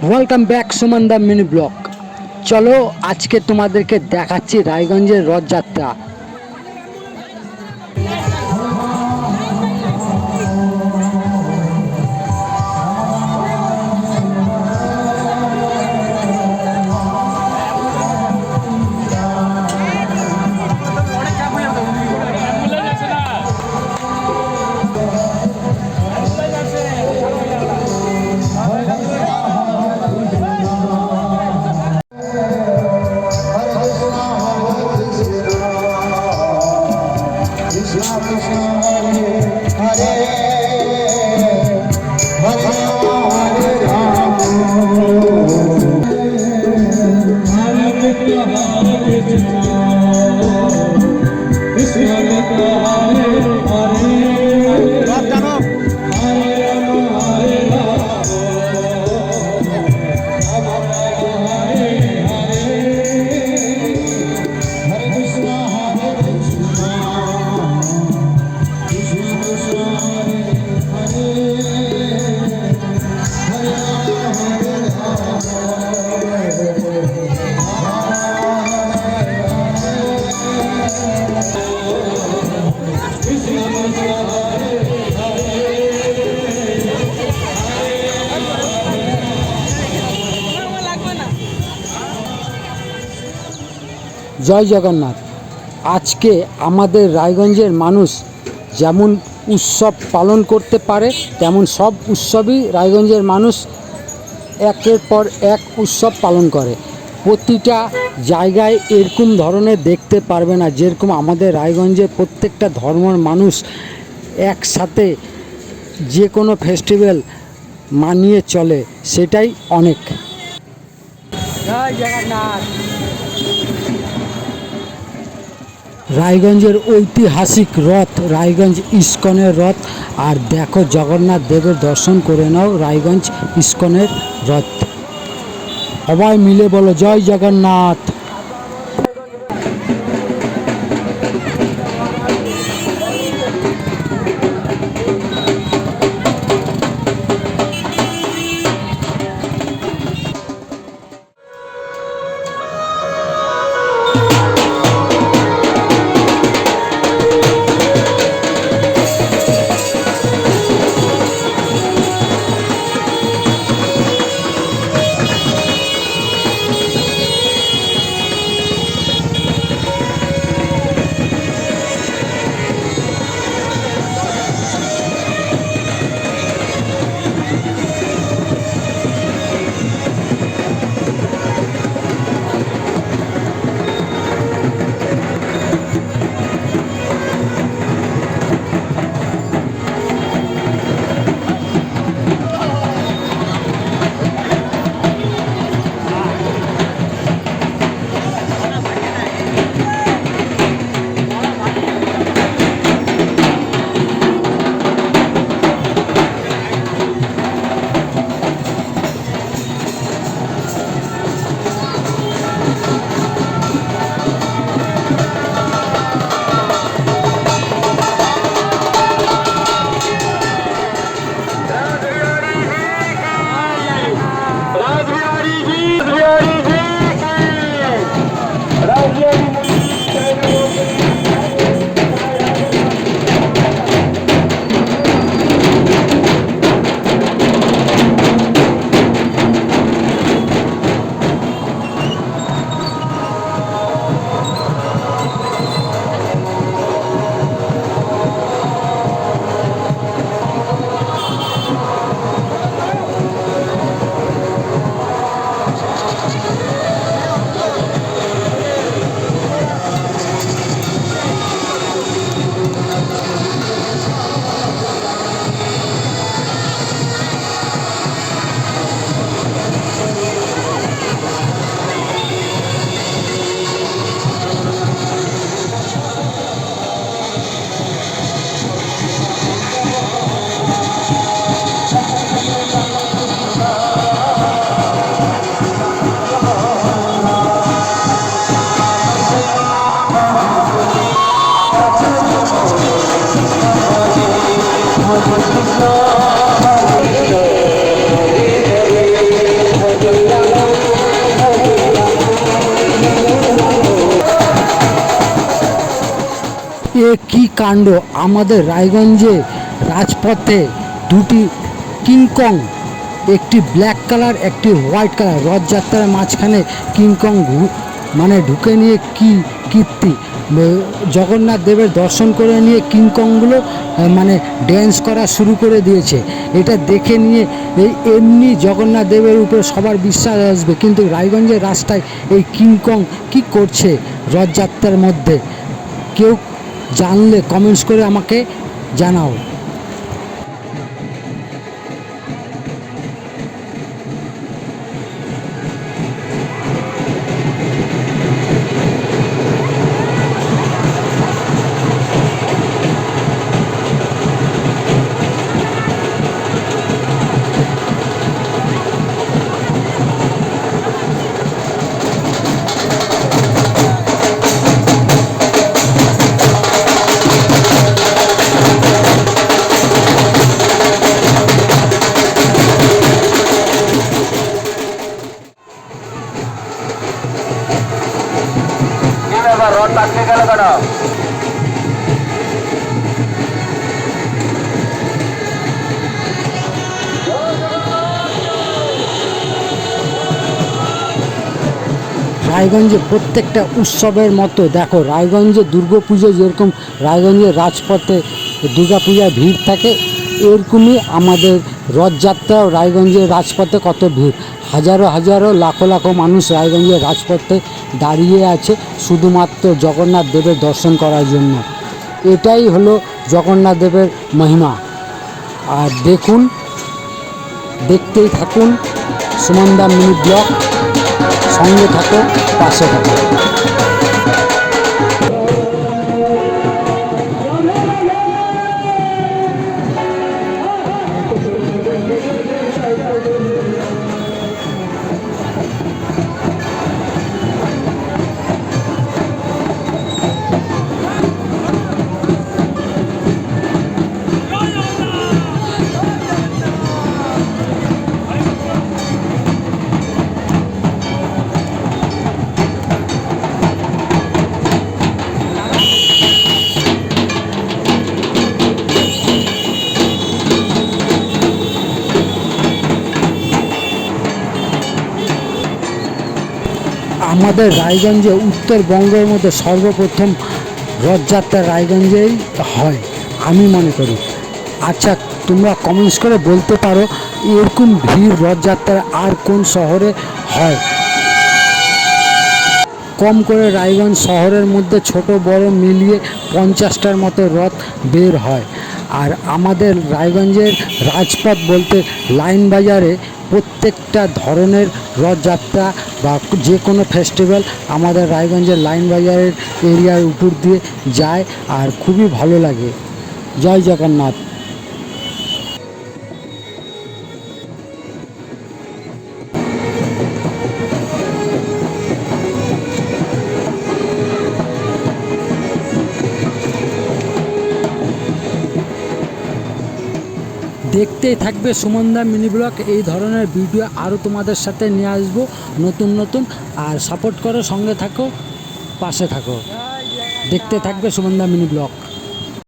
Welcome back Suman দা mini blog. চলো আজকে তোমাদেরকে দেখাচ্ছি রায়গঞ্জের রথযাত্রা। জয় জগন্নাথ। আজকে আমাদের রায়গঞ্জের মানুষ যেমন উৎসব পালন করতে পারে তেমন সব উৎসবই রায়গঞ্জের মানুষ একের পর এক উৎসব পালন করে। প্রতিটা জায়গায় এরকম ধরনের দেখতে পারবে না, যেরকম আমাদের রায়গঞ্জে প্রত্যেকটা ধর্মের মানুষ একসাথে যে কোনো ফেস্টিভ্যাল মানিয়ে চলে, সেটাই অনেক। জয় জগন্নাথ। রায়গঞ্জের ঐতিহাসিক রথ রায়গঞ্জ ইস্কনের রথ। আর দেখো, জগন্নাথ দেবের দর্শন করে নাও রায়গঞ্জ ইস্কনের রথ। সবাই মিলে বলো জয় জগন্নাথ। কি কাণ্ড! আমাদের রায়গঞ্জে রাজপথে দুটি কিংকং, একটি ব্ল্যাক কালার একটি হোয়াইট কালার, রথযাত্রার মাঝখানে কিংকং মানে ঢুকে নিয়ে কি কীর্তি! জগন্নাথ দেবের দর্শন করে নিয়ে কিংকংগুলো মানে ড্যান্স করা শুরু করে দিয়েছে। এটা দেখে নিয়ে এমনি জগন্নাথ দেবের উপরে সবার বিশ্বাস আসবে, কিন্তু রায়গঞ্জের রাস্তায় এই কিংকং কি করছে রথযাত্রার মধ্যে? কেউ জানলে কমেন্টস করে আমাকে জানাও। রথ আটকে গেল কেন? রায়গঞ্জে প্রত্যেকটা উৎসবের মতো দেখো, রায়গঞ্জে দুর্গাপুজো যেরকম রায়গঞ্জের রাজপথে দুর্গাপূজায় ভিড় থাকে, এরকমই আমাদের রথযাত্রাও রায়গঞ্জের রাজপথে কত ভিড়। হাজারো হাজারো লাখো লাখো মানুষ রায়গঞ্জের রাজপথে দাঁড়িয়ে আছে শুধুমাত্র জগন্নাথ দেবের দর্শন করার জন্য। এটাই হলো জগন্নাথ দেবের মহিমা। আর দেখুন, দেখতেই থাকুন সুমনদা মিনি ব্লগ। সঙ্গে থাকো, পাশে থাকো। আমাদের রায়গঞ্জে উত্তরবঙ্গের মধ্যে সর্বপ্রথম রথযাত্রা রায়গঞ্জেই হয় আমি মনে করি। আচ্ছা, তোমরা কমেন্টস করে বলতে পারো এরকম ভিড় রথযাত্রা আর কোন শহরে হয়? কম করে রায়গঞ্জ শহরের মধ্যে ছোট বড় মিলিয়ে 50টার মতো রথ বের হয়। আর আমাদের রায়গঞ্জের রাজপথ বলতে লাইন বাজারে প্রত্যেকটা ধরনের রথযাত্রা বা যে কোনো ফেস্টিভ্যাল আমাদের রায়গঞ্জের লাইন বাজারের এরিয়ার উপর দিয়ে যায়, আর খুবই ভালো লাগে। জয় জগন্নাথ। দেখতেই থাকবে সুমনদা মিনি ব্লগ। এই ধরনের ভিডিও আরও তোমাদের সাথে নিয়ে আসবো নতুন নতুন। আর সাপোর্ট করো, সঙ্গে থাকো, পাশে থাকো। দেখতে থাকবে সুমনদা মিনি ব্লগ।